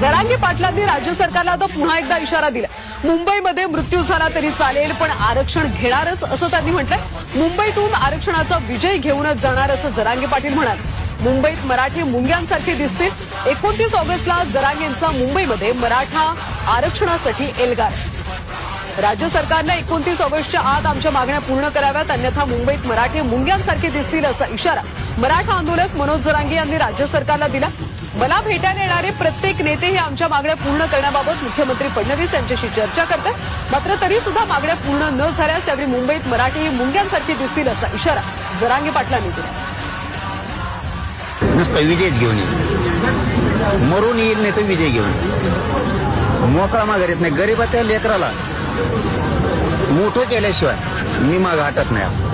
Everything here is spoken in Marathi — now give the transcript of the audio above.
जरांगे पाटलांनी राज्य सरकारला आता पुन्हा एकदा इशारा दिला। मुंबईमध्ये मृत्यू झाला तरी चालेल पण आरक्षण घेणारच असं त्यांनी म्हटलंय। मुंबईतून आरक्षणाचा विजय घेऊनच जाणार असं जरांगे पाटील म्हणाले। मुंबईत मराठी मुंग्यांसारखे दिसतील। 29 ऑगस्टला जरांगेंचा मुंबईमध्ये मराठा आरक्षणासाठी एल्गार। राज्य सरकारने 29 ऑगस्टच्या आत आमच्या मागण्या पूर्ण कराव्यात, अन्यथा मुंबईत मराठी मुंग्यांसारखे दिसतील असा इशारा मराठा आंदोलक मनोज जरांगे यांनी राज्य सरकारला दिला। मला भेटायला येणारे प्रत्येक नेते हे आमच्या मागण्या पूर्ण करण्याबाबत मुख्यमंत्री फडणवीस यांच्याशी चर्चा करतात। मात्र तरी सुद्धा मागण्या पूर्ण न झाल्यास यावेळी मुंबईत मराठी मुंग्यांसारखी दिसतील असा इशारा जरांगे पाटलांनी दिला। नुसतं विजयच घेऊन येईल, मरून येईल नाही तर विजय घेऊन येईल। मोकळा माघार येत नाही। गरीबाच्या लेकराला मोठं केल्याशिवाय मी माग हटत नाही।